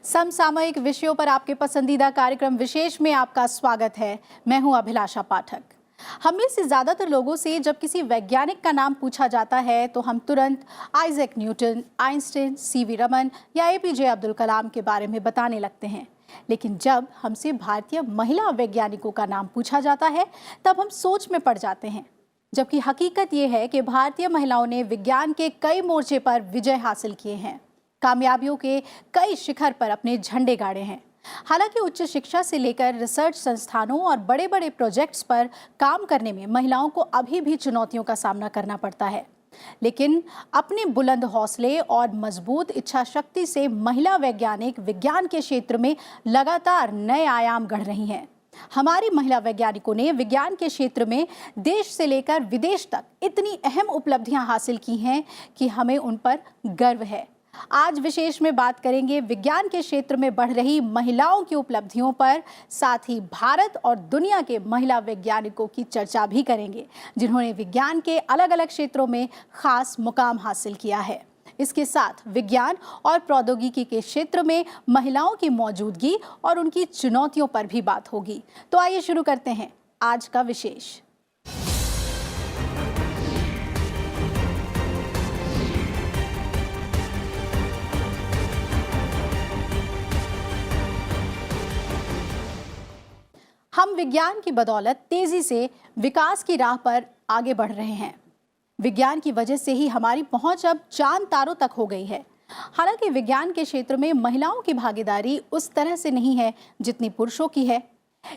समसामयिक विषयों पर आपके पसंदीदा कार्यक्रम विशेष में आपका स्वागत है। मैं हूं अभिलाषा पाठक। हम में से ज्यादातर लोगों से जब किसी वैज्ञानिक का नाम पूछा जाता है तो हम तुरंत Isaac Newton, Einstein, CV Raman या एपीजे अब्दुल कलाम के बारे में बताने लगते हैं। लेकिन जब हमसे भारतीय महिला वैज्ञानिकों का नाम पूछा जाता है तब हम सोच में पड़ जाते हैं। जबकि हकीकत ये है कि भारतीय महिलाओं ने विज्ञान के कई मोर्चे पर विजय हासिल किए हैं, कामयाबियों के कई शिखर पर अपने झंडे गाड़े हैं। हालांकि उच्च शिक्षा से लेकर रिसर्च संस्थानों और बड़े बड़े प्रोजेक्ट्स पर काम करने में महिलाओं को अभी भी चुनौतियों का सामना करना पड़ता है। लेकिन अपने बुलंद हौसले और मजबूत इच्छा शक्ति से महिला वैज्ञानिक विज्ञान के क्षेत्र में लगातार नए आयाम गढ़ रही हैं। हमारी महिला वैज्ञानिकों ने विज्ञान के क्षेत्र में देश से लेकर विदेश तक इतनी अहम उपलब्धियां हासिल की हैं कि हमें उन पर गर्व है। आज विशेष में बात करेंगे विज्ञान के क्षेत्र में बढ़ रही महिलाओं की उपलब्धियों पर, साथ ही भारत और दुनिया के महिला वैज्ञानिकों की चर्चा भी करेंगे जिन्होंने विज्ञान के अलग अलग क्षेत्रों में खास मुकाम हासिल किया है। इसके साथ विज्ञान और प्रौद्योगिकी के क्षेत्र में महिलाओं की मौजूदगी और उनकी चुनौतियों पर भी बात होगी। तो आइए शुरू करते हैं आज का विशेष। हम विज्ञान की बदौलत तेजी से विकास की राह पर आगे बढ़ रहे हैं। विज्ञान की वजह से ही हमारी पहुंच अब चांद तारों तक हो गई है। हालांकि विज्ञान के क्षेत्र में महिलाओं की भागीदारी उस तरह से नहीं है जितनी पुरुषों की है।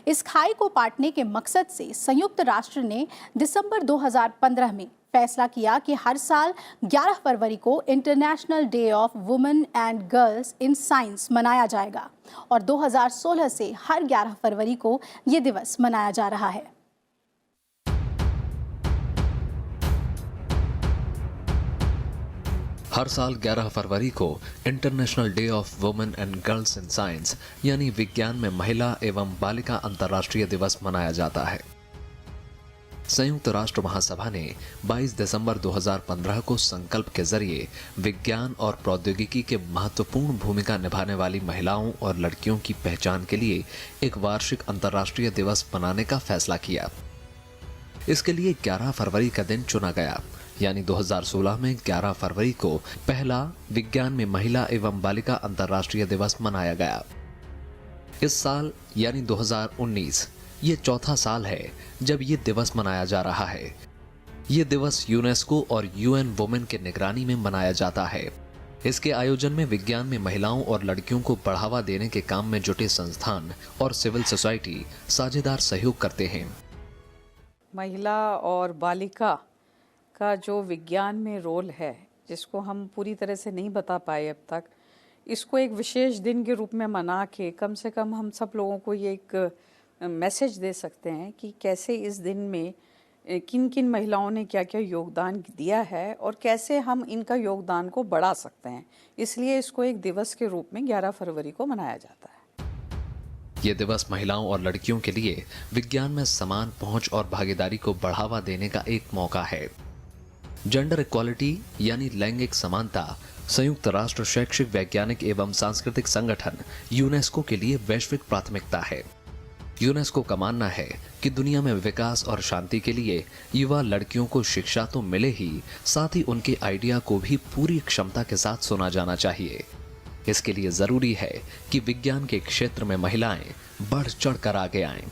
इस खाई को पाटने के मकसद से संयुक्त राष्ट्र ने दिसंबर 2015 में फैसला किया कि हर साल 11 फरवरी को international day of women and girls in science मनाया जाएगा और 2016 से हर 11 फरवरी को ये दिवस मनाया जा रहा है। हर साल 11 फरवरी को international day of women and girls in science यानी विज्ञान में महिला एवं बालिका अंतर्राष्ट्रीय दिवस मनाया जाता है। संयुक्त राष्ट्र महासभा ने 22 दिसंबर 2015 को संकल्प के जरिए विज्ञान और प्रौद्योगिकी के महत्वपूर्ण भूमिका निभाने वाली महिलाओं और लड़कियों की पहचान के लिए एक वार्षिक अंतर्राष्ट्रीय दिवस मनाने का फैसला किया। इसके लिए 11 फरवरी का दिन चुना गया, यानी 2016 में 11 फरवरी को पहला विज्ञान में महिला एवं बालिका अंतर्राष्ट्रीय दिवस मनाया गया। इस साल यानी 2019 ये चौथा साल है जब ये दिवस मनाया जा रहा है। ये दिवस यूनेस्को और यूएन वुमेन के निगरानी में मनाया जाता है। इसके आयोजन में विज्ञान में महिलाओं और लड़कियों को बढ़ावा देने के काम में जुटे संस्थान और सिविल सोसाइटी साझेदार सहयोग करते हैं। महिला और बालिका का जो विज्ञान में रोल है, जिसको हम पूरी तरह से नहीं बता पाए अब तक, इसको एक विशेष दिन के रूप में मना के कम से कम हम सब लोगों को ये एक मैसेज दे सकते हैं कि कैसे इस दिन में किन किन महिलाओं ने क्या क्या योगदान दिया है और कैसे हम इनका योगदान को बढ़ा सकते हैं। इसलिए इसको एक दिवस के रूप में 11 फरवरी को मनाया जाता है। ये दिवस महिलाओं और लड़कियों के लिए विज्ञान में समान पहुंच और भागीदारी को बढ़ावा देने का एक मौका है। जेंडर इक्वालिटी यानी लैंगिक समानता संयुक्त राष्ट्र शैक्षिक, वैज्ञानिक एवं सांस्कृतिक संगठन यूनेस्को के लिए वैश्विक प्राथमिकता है। यूनेस्को का मानना है कि दुनिया में विकास और शांति के लिए युवा लड़कियों को शिक्षा तो मिले ही, साथ ही उनके आइडिया को भी पूरी क्षमता के साथ सुना जाना चाहिए। इसके लिए जरूरी है कि विज्ञान के क्षेत्र में महिलाएं बढ़ चढ़ कर आगे आएं।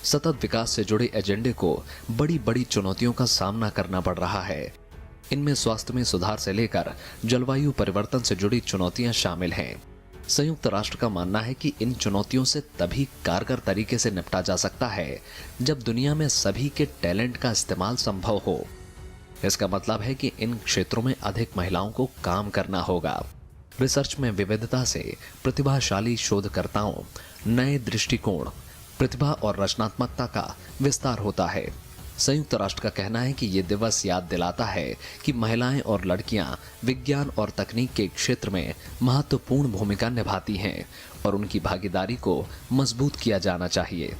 सतत विकास से जुड़े एजेंडे को बड़ी बड़ी चुनौतियों का सामना करना पड़ रहा है। इनमें स्वास्थ्य में सुधार से लेकर जलवायु परिवर्तन से जुड़ी चुनौतियां शामिल हैं। संयुक्त राष्ट्र का मानना है कि इन चुनौतियों से तभी कारगर तरीके से निपटा जा सकता है जब दुनिया में सभी के टैलेंट का इस्तेमाल संभव हो। इसका मतलब है कि इन क्षेत्रों में अधिक महिलाओं को काम करना होगा। रिसर्च में विविधता से प्रतिभाशाली शोधकर्ताओं, नए दृष्टिकोण, प्रतिभा और रचनात्मकता का विस्तार होता है। संयुक्त राष्ट्र का कहना है कि ये दिवस याद दिलाता है कि महिलाएं और लड़कियां विज्ञान और तकनीक के क्षेत्र में महत्वपूर्ण भूमिका निभाती हैं और उनकी भागीदारी को मजबूत किया जाना चाहिए।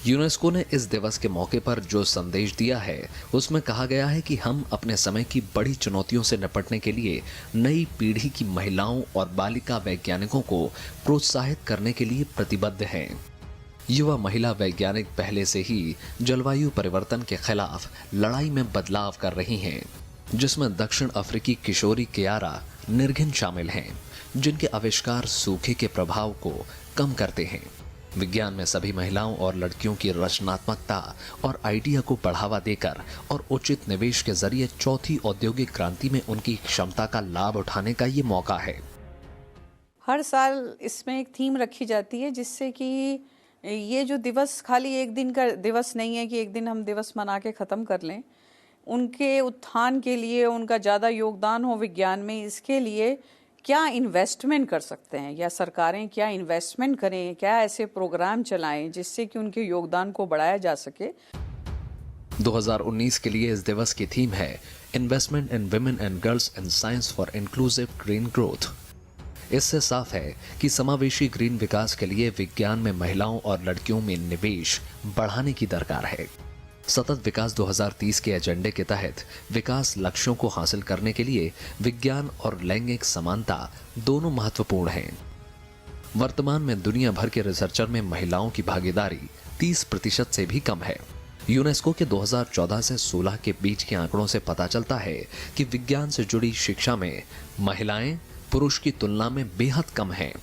यूनेस्को ने इस दिवस के मौके पर जो संदेश दिया है उसमें कहा गया है कि हम अपने समय की बड़ी चुनौतियों से निपटने के लिए नई पीढ़ी की महिलाओं और बालिका वैज्ञानिकों को प्रोत्साहित करने के लिए प्रतिबद्ध हैं। युवा महिला वैज्ञानिक पहले से ही जलवायु परिवर्तन के खिलाफ लड़ाई में बदलाव कर रही हैं, जिसमें दक्षिण अफ्रीकी किशोरी कियारा निर्घिन शामिल हैं, जिनके आविष्कार सूखे के प्रभाव को कम करते हैं। विज्ञान में सभी महिलाओं और लड़कियों की रचनात्मकता और आइडिया को बढ़ावा देकर और उचित निवेश के जरिए चौथी औद्योगिक क्रांति में उनकी क्षमता का लाभ उठाने का ये मौका है। हर साल इसमें एक थीम रखी जाती है, जिससे कि ये जो दिवस खाली एक दिन का दिवस नहीं है कि एक दिन हम दिवस मना के ख़त्म कर लें। उनके उत्थान के लिए, उनका ज़्यादा योगदान हो विज्ञान में, इसके लिए क्या इन्वेस्टमेंट कर सकते हैं, या सरकारें क्या इन्वेस्टमेंट करें, क्या ऐसे प्रोग्राम चलाएं जिससे कि उनके योगदान को बढ़ाया जा सके। 2019 के लिए इस दिवस की थीम है investment in women and girls in science for inclusive green growth. इससे साफ है कि समावेशी ग्रीन विकास के लिए विज्ञान में महिलाओं और लड़कियों में निवेश बढ़ाने की दरकार है। सतत विकास 2030 के एजेंडे के तहत विकास लक्ष्यों को हासिल करने के लिए विज्ञान और लैंगिक समानता दोनों महत्वपूर्ण हैं। वर्तमान में दुनिया भर के रिसर्चर में महिलाओं की भागीदारी 30% से भी कम है। यूनेस्को के 2014 से 16 के बीच के आंकड़ों से पता चलता है कि विज्ञान से जुड़ी शिक्षा में महिलाएं पुरुष की तुलना में बेहद कम हैं।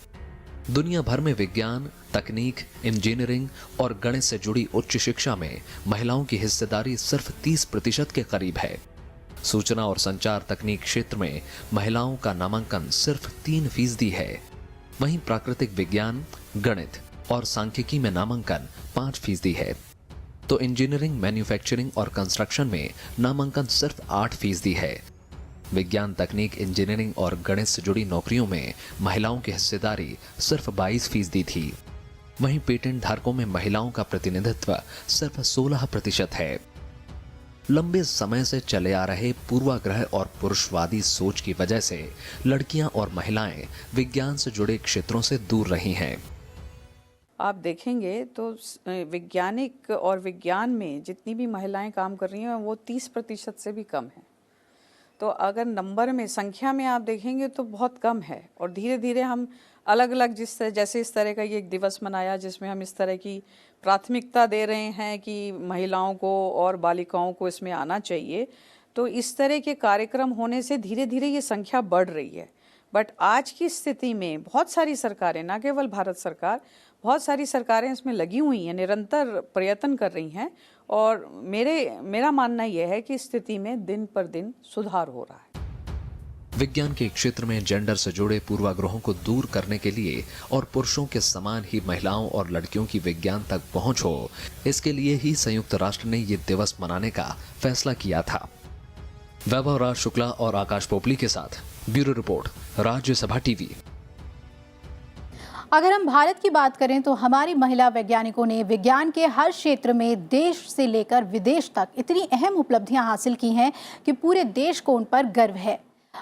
दुनिया भर में विज्ञान, तकनीक, इंजीनियरिंग और गणित से जुड़ी उच्च शिक्षा में महिलाओं की हिस्सेदारी सिर्फ 30% के करीब है। सूचना और संचार तकनीक क्षेत्र में महिलाओं का नामांकन सिर्फ 3% है। वहीं प्राकृतिक विज्ञान, गणित और सांख्यिकी में नामांकन 5% है। तो इंजीनियरिंग, मैन्युफैक्चरिंग और कंस्ट्रक्शन में नामांकन सिर्फ 8% है। विज्ञान, तकनीक, इंजीनियरिंग और गणित से जुड़ी नौकरियों में महिलाओं की हिस्सेदारी सिर्फ 22% थी। वहीं पेटेंट धारकों में महिलाओं का प्रतिनिधित्व सिर्फ 16% है। लंबे समय से चले आ रहे पूर्वाग्रह और पुरुषवादी सोच की वजह से लड़कियां और महिलाएं विज्ञान से जुड़े क्षेत्रों से दूर रही हैं। आप देखेंगे तो वैज्ञानिक और विज्ञान में जितनी भी महिलाएं काम कर रही हैं वो 30% से भी कम है। तो अगर नंबर में, संख्या में आप देखेंगे तो बहुत कम है। और धीरे धीरे हम अलग अलग जैसे इस तरह का ये एक दिवस मनाया जिसमें हम इस तरह की प्राथमिकता दे रहे हैं कि महिलाओं को और बालिकाओं को इसमें आना चाहिए, तो इस तरह के कार्यक्रम होने से धीरे धीरे ये संख्या बढ़ रही है। बट आज की स्थिति में बहुत सारी सरकारें, ना केवल भारत सरकार, बहुत सारी सरकारें इसमें लगी हुई हैं, निरंतर प्रयत्न कर रही हैं। और मेरा मानना यह है कि स्थिति में दिन पर दिन सुधार हो रहा है। विज्ञान के क्षेत्र में जेंडर से जुड़े पूर्वाग्रहों को दूर करने के लिए और पुरुषों के समान ही महिलाओं और लड़कियों की विज्ञान तक पहुंच हो, इसके लिए ही संयुक्त राष्ट्र ने ये दिवस मनाने का फैसला किया था। वैभव राज शुक्ला और आकाश पोपली के साथ ब्यूरो रिपोर्ट, राज्यसभा टीवी। अगर हम भारत की बात करें तो हमारी महिला वैज्ञानिकों ने विज्ञान के हर क्षेत्र में देश से लेकर विदेश तक इतनी अहम उपलब्धियां हासिल की हैं कि पूरे देश को उन पर गर्व है।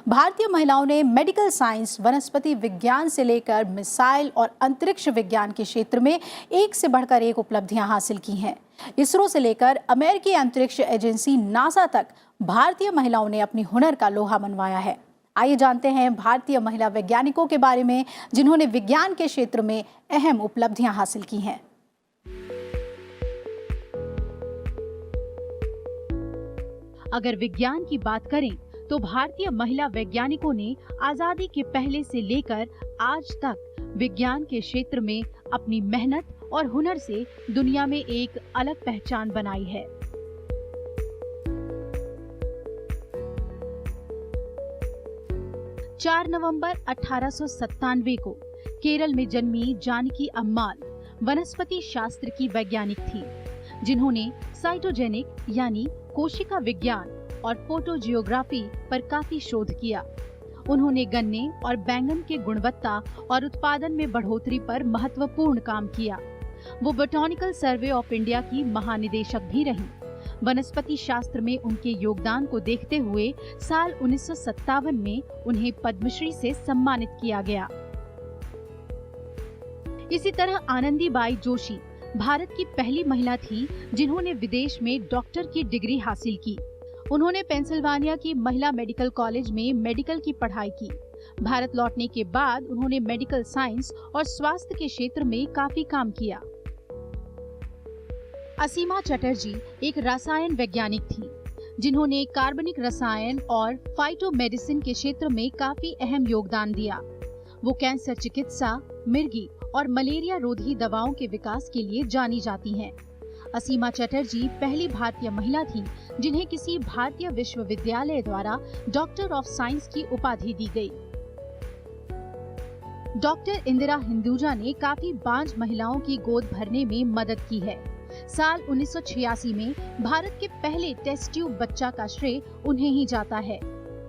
भारतीय महिलाओं ने मेडिकल साइंस, वनस्पति विज्ञान से लेकर मिसाइल और अंतरिक्ष विज्ञान के क्षेत्र में एक से बढ़कर एक उपलब्धियां हासिल की हैं। इसरो से लेकर अमेरिकी अंतरिक्ष एजेंसी नासा तक भारतीय महिलाओं ने अपनी हुनर का लोहा मनवाया है। आइए जानते हैं भारतीय महिला वैज्ञानिकों के बारे में जिन्होंने विज्ञान के क्षेत्र में अहम उपलब्धियां हासिल की हैं। अगर विज्ञान की बात करें तो भारतीय महिला वैज्ञानिकों ने आजादी के पहले से लेकर आज तक विज्ञान के क्षेत्र में अपनी मेहनत और हुनर से दुनिया में एक अलग पहचान बनाई है। चार नवंबर 1897 को केरल में जन्मी जानकी अम्माल वनस्पति शास्त्र की वैज्ञानिक थी, जिन्होंने साइटोजेनिक यानी कोशिका विज्ञान और फोटोजियोग्राफी पर काफी शोध किया। उन्होंने गन्ने और बैंगन के गुणवत्ता और उत्पादन में बढ़ोतरी पर महत्वपूर्ण काम किया। वो बोटैनिकल सर्वे ऑफ इंडिया की महानिदेशक भी रहीं। वनस्पति शास्त्र में उनके योगदान को देखते हुए साल 1957 में उन्हें पद्मश्री से सम्मानित किया गया। इसी तरह आनंदीबाई जोशी भारत की पहली महिला थी जिन्होंने विदेश में डॉक्टर की डिग्री हासिल की। उन्होंने पेंसिल्वानिया की महिला मेडिकल कॉलेज में मेडिकल की पढ़ाई की। भारत लौटने के बाद उन्होंने मेडिकल साइंस और स्वास्थ्य के क्षेत्र में काफी काम किया। असीमा चटर्जी एक रसायन वैज्ञानिक थी जिन्होंने कार्बनिक रसायन और फाइटोमेडिसिन के क्षेत्र में काफी अहम योगदान दिया। वो कैंसर चिकित्सा, मिर्गी और मलेरिया रोधी दवाओं के विकास के लिए जानी जाती हैं। असीमा चटर्जी पहली भारतीय महिला थी जिन्हें किसी भारतीय विश्वविद्यालय द्वारा डॉक्टर ऑफ साइंस की उपाधि दी गई। डॉक्टर इंदिरा हिंदुजा ने काफी बांझ महिलाओं की गोद भरने में मदद की है। साल 1986 में भारत के पहले टेस्ट ट्यूब बच्चा का श्रेय उन्हें ही जाता है।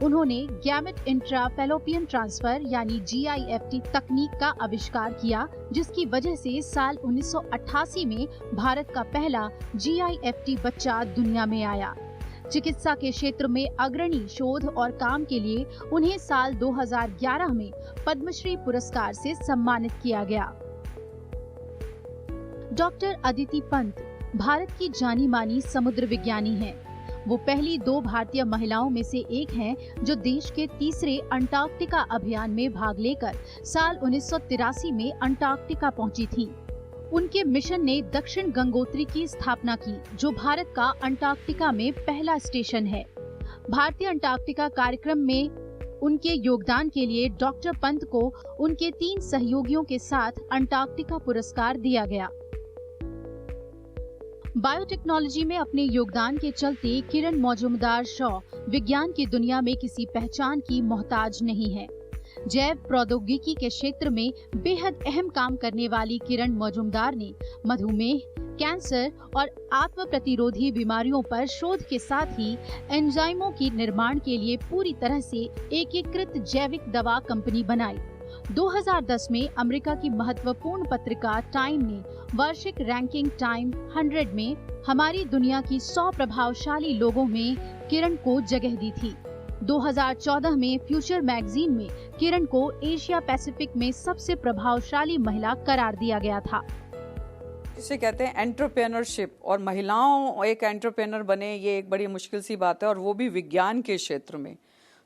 उन्होंने गैमेट इंट्रा फैलोपियन ट्रांसफर यानी GIFT तकनीक का आविष्कार किया, जिसकी वजह से साल 1988 में भारत का पहला GIFT बच्चा दुनिया में आया। चिकित्सा के क्षेत्र में अग्रणी शोध और काम के लिए उन्हें साल 2011 में पद्मश्री पुरस्कार से सम्मानित किया गया। डॉक्टर अदिति पंत भारत की जानी मानी समुद्र विज्ञानी हैं। वो पहली 2 भारतीय महिलाओं में से एक हैं जो देश के तीसरे अंटार्कटिका अभियान में भाग लेकर साल 1983 में अंटार्कटिका पहुंची थीं। उनके मिशन ने दक्षिण गंगोत्री की स्थापना की, जो भारत का अंटार्कटिका में पहला स्टेशन है। भारतीय अंटार्कटिका कार्यक्रम में उनके योगदान के लिए डॉक्टर पंत को उनके 3 सहयोगियों के साथ अंटार्कटिका पुरस्कार दिया गया। बायोटेक्नोलॉजी में अपने योगदान के चलते किरण मौजूमदार-शॉ विज्ञान की दुनिया में किसी पहचान की मोहताज नहीं है। जैव प्रौद्योगिकी के क्षेत्र में बेहद अहम काम करने वाली किरण मौजूमदार ने मधुमेह, कैंसर और आत्म प्रतिरोधी बीमारियों पर शोध के साथ ही एंजाइमों की निर्माण के लिए पूरी तरह से एकीकृत जैविक दवा कंपनी बनाई। 2010 में अमेरिका की महत्वपूर्ण पत्रिका टाइम ने वार्षिक रैंकिंग टाइम 100 में हमारी दुनिया की 100 प्रभावशाली लोगों में किरण को जगह दी थी। 2014 में फ्यूचर मैगजीन में किरण को एशिया पैसिफिक में सबसे प्रभावशाली महिला करार दिया गया था। जिसे कहते हैं एंटरप्रेन्योरशिप, और महिलाओं एक एंटरप्रेन्योर बने, ये एक बड़ी मुश्किल सी बात है, और वो भी विज्ञान के क्षेत्र में।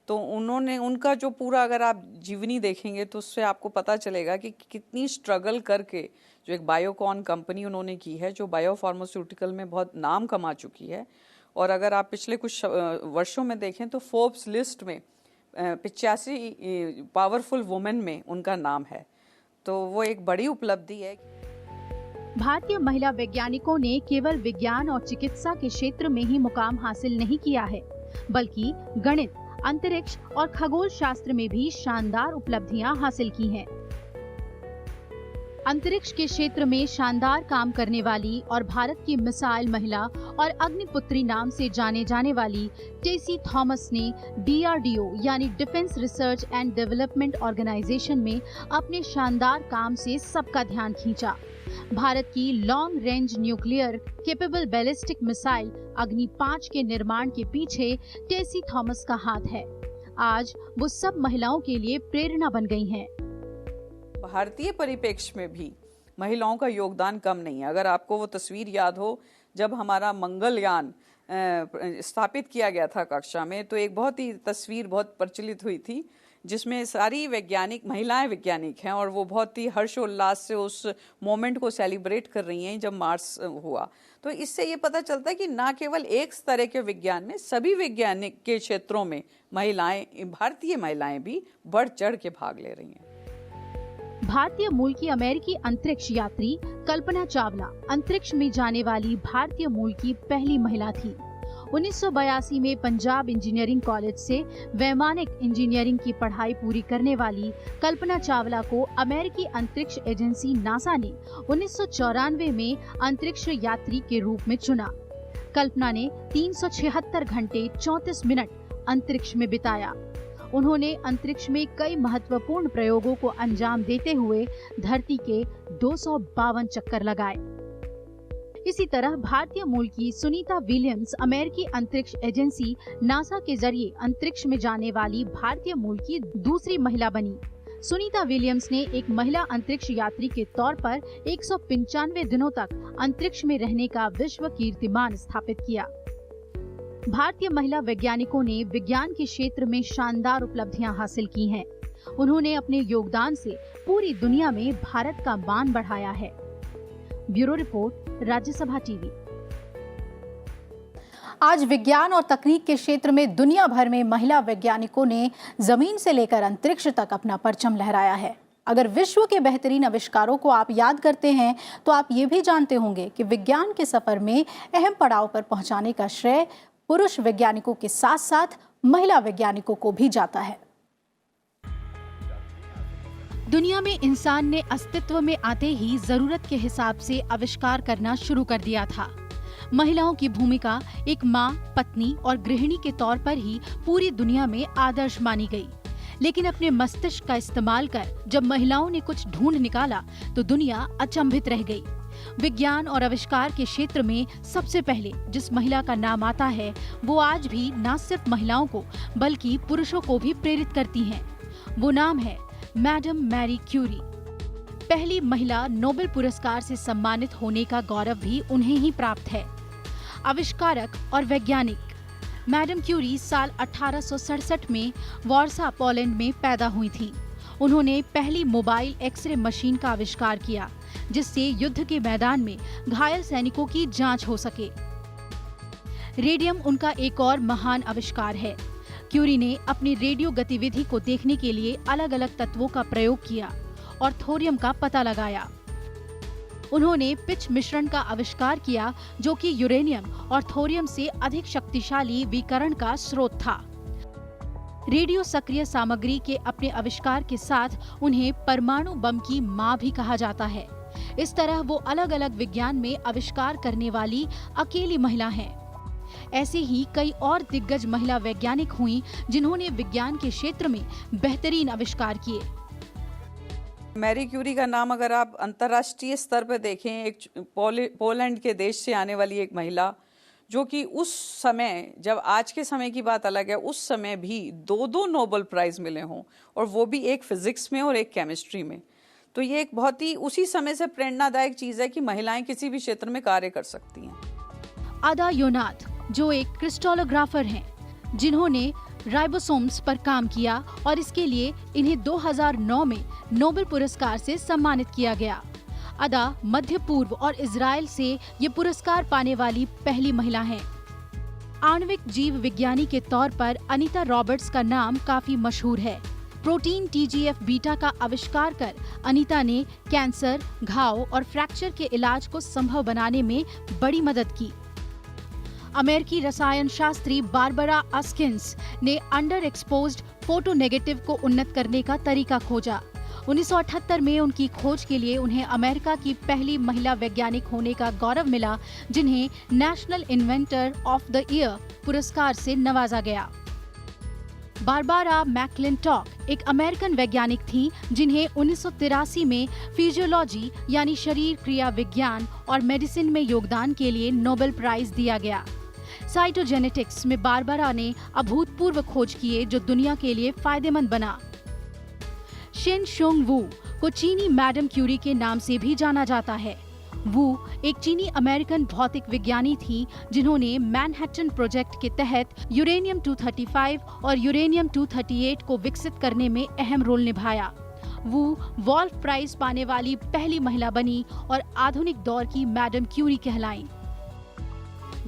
तो उन्होंने उनका जो पूरा, अगर आप जीवनी देखेंगे तो उससे आपको पता चलेगा कि कितनी स्ट्रगल करके जो एक बायोकॉन कंपनी उन्होंने की है, जो बायोफार्मास्यूटिकल में बहुत नाम कमा चुकी है। और अगर आप पिछले कुछ वर्षों में देखें तो फोर्ब्स लिस्ट में 85 पावरफुल वुमेन में उनका नाम है। तो वो एक बड़ी उपलब्धि है। भारतीय महिला वैज्ञानिकों ने केवल विज्ञान और चिकित्सा के क्षेत्र में ही मुकाम हासिल नहीं किया है, बल्कि गणित, अंतरिक्ष और खगोल शास्त्र में भी शानदार उपलब्धियां हासिल की हैं। अंतरिक्ष के क्षेत्र में शानदार काम करने वाली और भारत की मिसाइल महिला और अग्निपुत्री नाम से जाने जाने वाली टेसी थॉमस ने DRDO यानी defence research and development organisation में अपने शानदार काम से सबका ध्यान खींचा। भारत की long range nuclear capable ballistic missile अग्नि 5 के निर्माण के पीछे टेसी थॉमस का हाथ है। आज वो सब महिलाओं के लिए प्रेरणा बन गई हैं। भारतीय परिप्रेक्ष्य में भी महिलाओं का योगदान कम नहीं है। अगर आपको वो तस्वीर याद हो, जब हमारा मंगलयान स्थापित किया गया था कक्षा में, तो एक बहुत ही तस्वीर बहुत प्रचलित हुई थी, जिसमें सारी वैज्ञानिक महिलाएं वैज्ञानिक हैं और वो बहुत ही हर्षोल्लास से उस मोमेंट को सेलिब्रेट कर रही हैं जब मार्स हुआ। तो इससे ये पता चलता है कि ना केवल एक तरह के विज्ञान में, सभी वैज्ञानिक के क्षेत्रों में महिलाएं, भारतीय महिलाएं भी बढ़ चढ़ के भाग ले रही हैं। भारतीय मूल की अमेरिकी अंतरिक्ष यात्री कल्पना चावला अंतरिक्ष में जाने वाली भारतीय मूल की पहली महिला थी। 1982 में पंजाब इंजीनियरिंग कॉलेज से वैमानिक इंजीनियरिंग की पढ़ाई पूरी करने वाली कल्पना चावला को अमेरिकी अंतरिक्ष एजेंसी नासा ने 1994 में अंतरिक्ष यात्री के रूप में चुना। कल्पना ने 376 घंटे 34 मिनट अंतरिक्ष में बिताया। उन्होंने अंतरिक्ष में कई महत्वपूर्ण प्रयोगों को अंजाम देते हुए धरती के 252 चक्कर लगाए। इसी तरह भारतीय मूल की सुनीता विलियम्स अमेरिकी अंतरिक्ष एजेंसी नासा के जरिए अंतरिक्ष में जाने वाली भारतीय मूल की दूसरी महिला बनी। सुनीता विलियम्स ने एक महिला अंतरिक्ष यात्री के तौर पर 195 दिनों तक अंतरिक्ष में रहने का विश्व कीर्तिमान स्थापित किया। भारतीय महिला वैज्ञानिकों ने विज्ञान के क्षेत्र में शानदार उपलब्धियां हासिल की हैं। उन्होंने अपने योगदान से पूरी दुनिया में भारत का मान बढ़ाया है। Bureau report, Rajya Sabha TV. आज विज्ञान और तकनीक के क्षेत्र में दुनिया भर में महिला वैज्ञानिकों ने जमीन से लेकर अंतरिक्ष तक अपना परचम लहराया है। अगर विश्व के बेहतरीन आविष्कारों को आप याद करते हैं तो आप ये भी जानते होंगे कि विज्ञान के सफर में अहम पड़ाव पर पहुंचाने का श्रेय पुरुष वैज्ञानिकों के साथ साथ महिला वैज्ञानिकों को भी जाता है। दुनिया में इंसान ने अस्तित्व में आते ही जरूरत के हिसाब से आविष्कार करना शुरू कर दिया था। महिलाओं की भूमिका एक माँ, पत्नी और गृहिणी के तौर पर ही पूरी दुनिया में आदर्श मानी गई। लेकिन अपने मस्तिष्क का इस्तेमाल कर जब महिलाओं ने कुछ ढूंढ निकाला तो दुनिया अचंभित रह गई। विज्ञान और आविष्कार के क्षेत्र में सबसे पहले जिस महिला का नाम आता है वो आज भी न सिर्फ महिलाओं को बल्कि पुरुषों को भी प्रेरित करती हैं। वो नाम है मैडम मैरी क्यूरी। पहली महिला नोबेल पुरस्कार से सम्मानित होने का गौरव भी उन्हें ही प्राप्त है। आविष्कारक और वैज्ञानिक मैडम क्यूरी साल 1867 में वार्सा, पोलैंड में पैदा हुई थीं। उन्होंने पहली मोबाइल एक्सरे मशीन का आविष्कार किया जिससे युद्ध के मैदान में घायल सैनिकों की जांच हो सके। रेडियम उनका एक और महान आविष्कार है। क्यूरी ने अपनी रेडियो गतिविधि को देखने के लिए अलग अलग तत्वों का प्रयोग किया और थोरियम का पता लगाया। उन्होंने पिच मिश्रण का आविष्कार किया जो कि यूरेनियम और थोरियम से अधिक शक्तिशाली विकिरण का स्रोत था। रेडियो सक्रिय सामग्री के अपने आविष्कार के साथ उन्हें परमाणु बम की मां भी कहा जाता है। इस तरह वो अलग अलग विज्ञान में आविष्कार करने वाली अकेली महिला हैं। ऐसे ही कई और दिग्गज महिला वैज्ञानिक हुईं जिन्होंने विज्ञान के क्षेत्र में बेहतरीन आविष्कार किए। मैरी क्यूरी का नाम अगर आप अंतर्राष्ट्रीय स्तर पर देखें, एक पोलैंड के देश से आने वाली एक महिला जो कि उस समय, जब आज के समय की बात अलग है, उस समय भी दो नोबेल प्राइज मिले हों और वो भी एक फिजिक्स में और एक केमिस्ट्री में। तो ये एक बहुत ही उसी समय से प्रेरणादायक चीज़ है कि महिलाएं किसी भी क्षेत्र में कार्य कर सकती हैं। आदा योनाथ जो एक क्रिस्टलोग्राफर हैं जिन्होंने राइबोसोम्स पर काम किया और इसके लिए इन्हें 2009 में नोबेल पुरस्कार से सम्मानित किया गया। अदा मध्य पूर्व और इजराइल से ये पुरस्कार पाने वाली पहली महिला हैं। आणविक जीव विज्ञानी के तौर पर अनीता रॉबर्ट्स का नाम काफी मशहूर है। प्रोटीन TGF बीटा का आविष्कार कर अनीता ने कैंसर, घाव और फ्रैक्चर के इलाज को संभव बनाने में बड़ी मदद की। अमेरिकी रसायन शास्त्री बारबरा अस्किन्स ने अंडर एक्सपोज्ड फोटो नेगेटिव को उन्नत करने का तरीका खोजा। 1978 में उनकी खोज के लिए उन्हें अमेरिका की पहली महिला वैज्ञानिक होने का गौरव मिला, जिन्हें national inventor of the year पुरस्कार से नवाजा गया। बारबरा मैक्लिंटॉक एक अमेरिकन वैज्ञानिक थी जिन्हें 1983 में फिजियोलॉजी यानी शरीर क्रिया विज्ञान और मेडिसिन में योगदान के लिए नोबेल प्राइज दिया गया। साइटोजेनेटिक्स में बारबरा ने अभूतपूर्व खोज किए जो दुनिया के लिए फायदेमंद बना। शिन शुंग वू को चीनी मैडम क्यूरी के नाम से भी जाना जाता है। वू एक चीनी अमेरिकन भौतिक विज्ञानी थी जिन्होंने मैनहट्टन प्रोजेक्ट के तहत यूरेनियम 235 और यूरेनियम 238 को विकसित करने में अहम रोल निभाया। वू वॉल्फ प्राइज पाने वाली पहली महिला बनी और आधुनिक दौर की मैडम क्यूरी कहलाईं।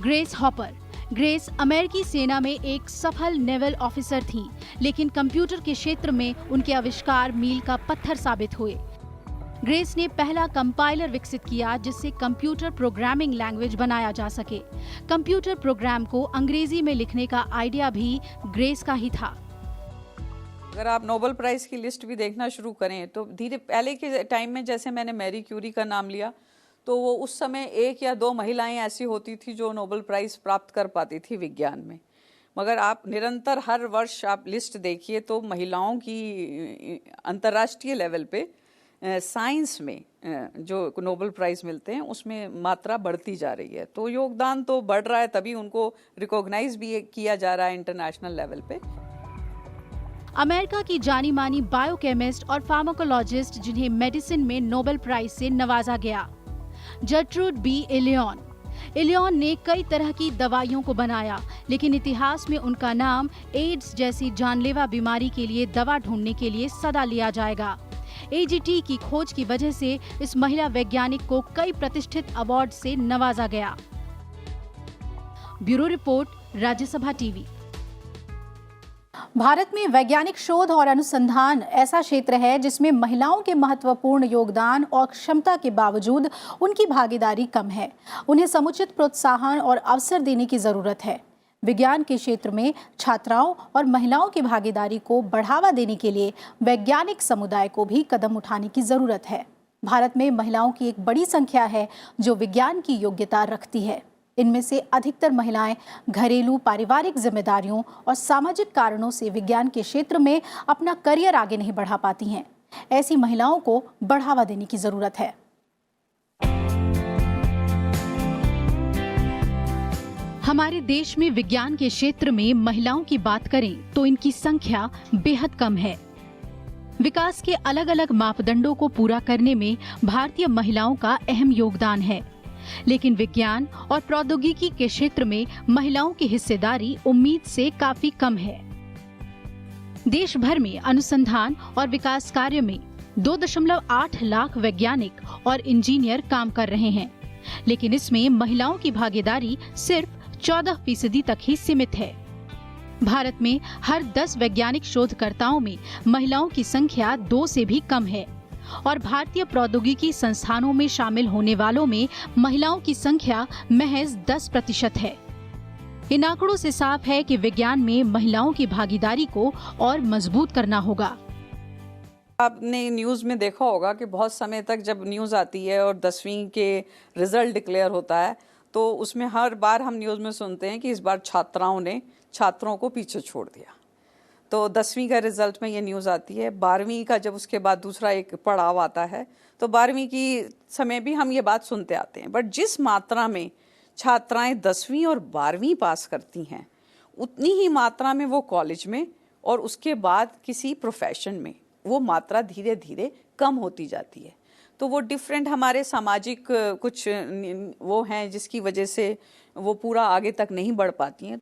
ग्रेस हॉपर ग्रेस अमेरिकी सेना में एक सफल नेवल ऑफिसर थीं, लेकिन कंप्यूटर के क्षेत्र में उनके आविष्कार मील का पत्थर साबित हुए। ग्रेस ने पहला कंपाइलर विकसित किया जिससे कंप्यूटर प्रोग्रामिंग लैंग्वेज बनाया जा सके। कंप्यूटर प्रोग्राम को अंग्रेजी में लिखने का आइडिया भी ग्रेस का ही था। अगर आप नोबेल प्राइज की लिस्ट भी देखना शुरू करें तो धीरे पहले के टाइम में, जैसे मैंने मैरी क्यूरी का नाम लिया, तो वो उस समय 1 या 2 महिलाएं ऐसी होती थी जो नोबेल प्राइज प्राप्त कर पाती थी विज्ञान में। मगर आप निरंतर हर वर्ष आप लिस्ट देखिए तो महिलाओं की अंतर्राष्ट्रीय लेवल पे साइंस में जो नोबेल प्राइज मिलते हैं उसमें मात्रा बढ़ती जा रही है। तो योगदान तो बढ़ रहा है, तभी उनको रिकॉग्नाइज भी किया जा रहा है इंटरनेशनल लेवल पे। अमेरिका की जानी मानी बायोकेमिस्ट और फार्माकोलॉजिस्ट जिन्हें मेडिसिन में नोबेल प्राइज से नवाजा गया। Gertrude B इलियॉन। इलियॉन ने कई तरह की दवाइयों को बनाया, लेकिन इतिहास में उनका नाम एड्स जैसी जानलेवा बीमारी के लिए दवा ढूंढने के लिए सदा लिया जाएगा। AGT की खोज की वजह से इस महिला वैज्ञानिक को कई प्रतिष्ठित अवार्ड से नवाजा गया। Bureau report, Rajya Sabha TV. Bharat में वैज्ञानिक शोध और अनुसंधान ऐसा क्षेत्र है जिसमें महिलाओं के महत्वपूर्ण योगदान और क्षमता के बावजूद उनकी भागीदारी कम है। उन्हें समुचित प्रोत्साहन और अवसर देने की जरूरत है। विज्ञान के क्षेत्र में छात्राओं और महिलाओं की भागीदारी को बढ़ावा देने के लिए वैज्ञानिक समुदाय को भी कदम उठाने की जरूरत है। भारत में महिलाओं की एक बड़ी संख्या है जो विज्ञान की योग्यता रखती है। इनमें से अधिकतर महिलाएं घरेलू पारिवारिक जिम्मेदारियों और सामाजिक कारणों से विज्ञान के क्षेत्र में अपना करियर आगे नहीं बढ़ा पाती हैं। ऐसी महिलाओं को बढ़ावा देने की जरूरत है। हमारे देश में विज्ञान के क्षेत्र में महिलाओं की बात करें तो इनकी संख्या बेहद कम है। विकास के अलग अलग मापदंडों को पूरा करने में भारतीय महिलाओं का अहम योगदान है, लेकिन विज्ञान और प्रौद्योगिकी के क्षेत्र में महिलाओं की हिस्सेदारी उम्मीद से काफी कम है। देश भर में अनुसंधान और विकास कार्य में 2.8 लाख वैज्ञानिक और इंजीनियर काम कर रहे हैं, लेकिन इसमें महिलाओं की भागीदारी सिर्फ 14% तक ही सीमित है। भारत में हर 10 वैज्ञानिक शोधकर्ताओं में महिलाओं की संख्या 2 से भी कम है और भारतीय प्रौद्योगिकी संस्थानों में शामिल होने वालों में महिलाओं की संख्या महज 10% है। इन आंकड़ों से साफ है कि विज्ञान में महिलाओं की भागीदारी को और मजबूत करना होगा। आपने न्यूज़ में देखा होगा कि बहुत समय तक जब न्यूज़ आती है और 10वीं के रिजल्ट डिक्लेयर होता है तो उसमें हर बार हम न्यूज़ में सुनते हैं कि इस बार छात्राओं ने छात्रों को पीछे छोड़ दिया। तो 10वीं का रिजल्ट में ये न्यूज़ आती है। 12वीं का जब उसके बाद दूसरा एक पड़ाव आता है तो 12वीं की समय भी हम ये बात सुनते आते हैं। बट जिस मात्रा में छात्राएं 10वीं और 12वीं पास करती हैं उतनी ही मात्रा में वो कॉलेज में और उसके बाद किसी प्रोफेशन में वो मात्रा धीरे धीरे कम होती जाती है। तो वो डिफरेंट हमारे सामाजिक कुछ वो हैं जिसकी वजह से वो पूरा आगे तक नहीं बढ़ पाती हैं।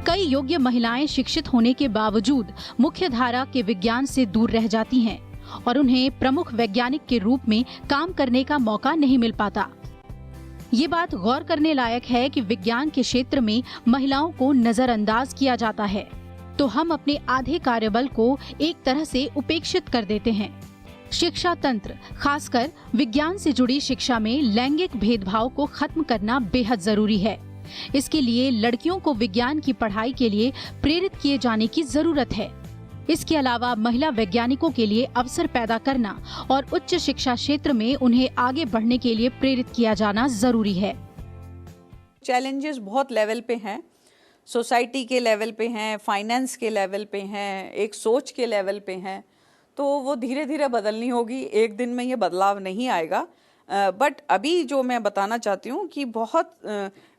कई योग्य महिलाएं शिक्षित होने के बावजूद मुख्य धारा के विज्ञान से दूर रह जाती हैं और उन्हें प्रमुख वैज्ञानिक के रूप में काम करने का मौका नहीं मिल पाता। ये बात गौर करने लायक है कि विज्ञान के क्षेत्र में महिलाओं को नजरअंदाज किया जाता है तो हम अपने आधे कार्यबल को एक तरह से उपेक्षित कर देते हैं। शिक्षा तंत्र, खासकर विज्ञान से जुड़ी शिक्षा में लैंगिक भेदभाव को खत्म करना बेहद जरूरी है। इसके लिए लड़कियों को विज्ञान की पढ़ाई के लिए प्रेरित किए जाने की जरूरत है। इसके अलावा महिला वैज्ञानिकों के लिए अवसर पैदा करना और उच्च शिक्षा क्षेत्र में उन्हें आगे बढ़ने के लिए प्रेरित किया जाना जरूरी है। चैलेंजेस बहुत लेवल पे हैं, सोसाइटी के लेवल पे हैं, फाइनेंस के लेवल पे हैं, एक सोच के लेवल पे हैं। तो वो धीरे धीरे बदलनी होगी, एक दिन में ये बदलाव नहीं आएगा। बट अभी जो मैं बताना चाहती हूँ कि बहुत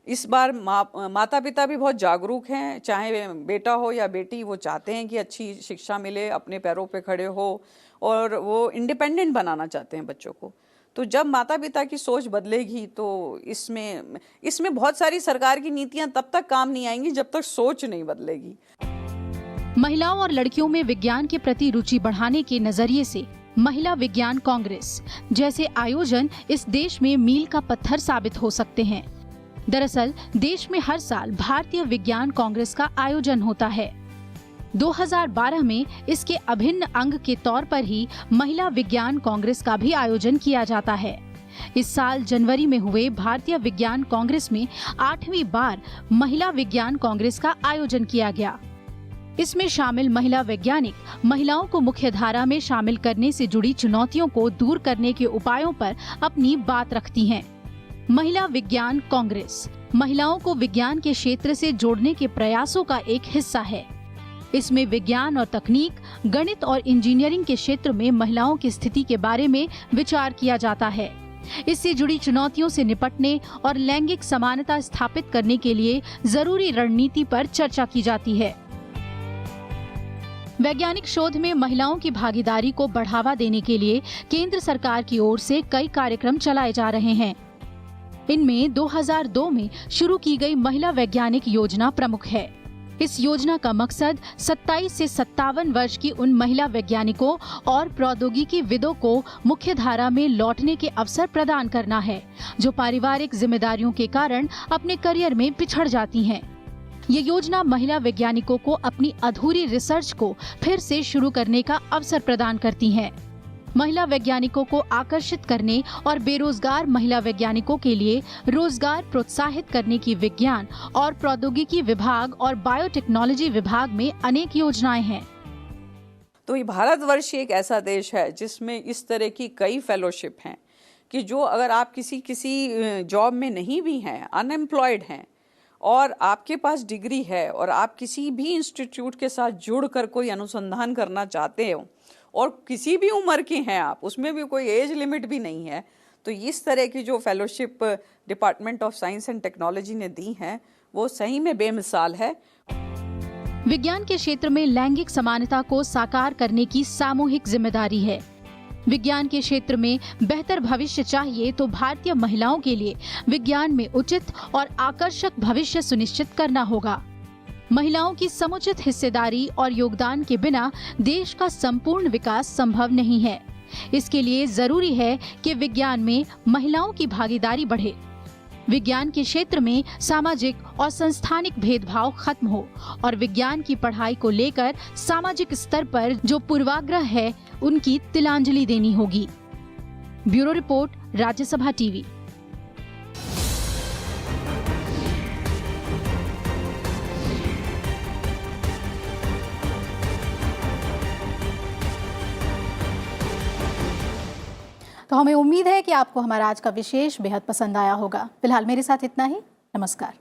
इस बार माता पिता भी बहुत जागरूक हैं, चाहे बेटा हो या बेटी, वो चाहते हैं कि अच्छी शिक्षा मिले, अपने पैरों पे खड़े हो और वो इंडिपेंडेंट बनाना चाहते हैं बच्चों को। तो जब माता पिता की सोच बदलेगी तो इसमें बहुत सारी सरकार की नीतियां तब तक काम नहीं आएंगी जब तक सोच नहीं बदलेगी। महिलाओं और लड़कियों में विज्ञान के प्रति रुचि बढ़ाने के नजरिए से महिला विज्ञान कांग्रेस जैसे आयोजन इस देश में मील का पत्थर साबित हो सकते हैं। दरअसल देश में हर साल भारतीय विज्ञान कांग्रेस का आयोजन होता है। 2012 में इसके अभिन्न अंग के तौर पर ही महिला विज्ञान कांग्रेस का भी आयोजन किया जाता है। इस साल जनवरी में हुए भारतीय विज्ञान कांग्रेस में 8वीं बार महिला विज्ञान कांग्रेस का आयोजन किया गया। इसमें शामिल महिला वैज्ञानिक महिलाओं को मुख्य धारा में शामिल करने से जुड़ी चुनौतियों को दूर करने के उपायों पर अपनी बात रखती हैं। महिला विज्ञान कांग्रेस महिलाओं को विज्ञान के क्षेत्र से जोड़ने के प्रयासों का एक हिस्सा है। इसमें विज्ञान और तकनीक, गणित और इंजीनियरिंग के क्षेत्र में महिलाओं की स्थिति के बारे में विचार किया जाता है। इससे जुड़ी चुनौतियों से निपटने और लैंगिक समानता स्थापित करने के लिए जरूरी रणनीति पर चर्चा की जाती है। वैज्ञानिक शोध में महिलाओं की भागीदारी को बढ़ावा देने के लिए केंद्र सरकार की ओर से कई कार्यक्रम चलाए जा रहे हैं। इनमें 2002 में शुरू की गई महिला वैज्ञानिक योजना प्रमुख है। इस योजना का मकसद 27 से 57 वर्ष की उन महिला वैज्ञानिकों और प्रौद्योगिकीविदों को मुख्य धारा में लौटने के अवसर प्रदान करना है, जो पारिवारिक जिम्मेदारियों के कारण अपने करियर में पिछड़ जाती हैं। ये योजना महिला वैज्ञानिकों को अपनी अधूरी रिसर्च को फिर से शुरू करने का अवसर प्रदान करती है। महिला वैज्ञानिकों को आकर्षित करने और बेरोजगार महिला वैज्ञानिकों के लिए रोजगार प्रोत्साहित करने की विज्ञान और प्रौद्योगिकी विभाग और बायोटेक्नोलॉजी विभाग में अनेक योजनाएं हैं। तो ये भारतवर्ष एक ऐसा देश है जिसमें इस तरह की कई फेलोशिप हैं कि जो अगर आप किसी जॉब में नहीं भी हैं, अनएम्प्लॉयड हैं और आपके पास डिग्री है और आप किसी भी इंस्टीट्यूट के साथ जुड़कर कोई अनुसंधान करना चाहते हो और किसी भी उम्र के हैं आप, उसमें भी कोई एज लिमिट भी नहीं है, तो इस तरह की जो fellowship department of science and technology ने दी हैं वो सही में बेमिसाल है। विज्ञान के क्षेत्र में लैंगिक समानता को साकार करने की सामूहिक जिम्मेदारी है। विज्ञान के क्षेत्र में बेहतर भविष्य चाहिए तो भारतीय महिलाओं के लिए विज्ञान में उचित और आकर्षक भविष्य सुनिश्चित करना होगा। महिलाओं की समुचित हिस्सेदारी और योगदान के बिना देश का संपूर्ण विकास संभव नहीं है। इसके लिए जरूरी है कि विज्ञान में महिलाओं की भागीदारी बढ़े। विज्ञान के क्षेत्र में सामाजिक और संस्थानिक भेदभाव खत्म हो और विज्ञान की पढ़ाई को लेकर सामाजिक स्तर पर जो पूर्वाग्रह है उनकी तिलांजलि देनी होगी। Bureau report, Rajya Sabha TV. तो हमें उम्मीद है कि आपको हमारा आज का विशेष बेहद पसंद आया होगा। फिलहाल मेरे साथ इतना ही। नमस्कार।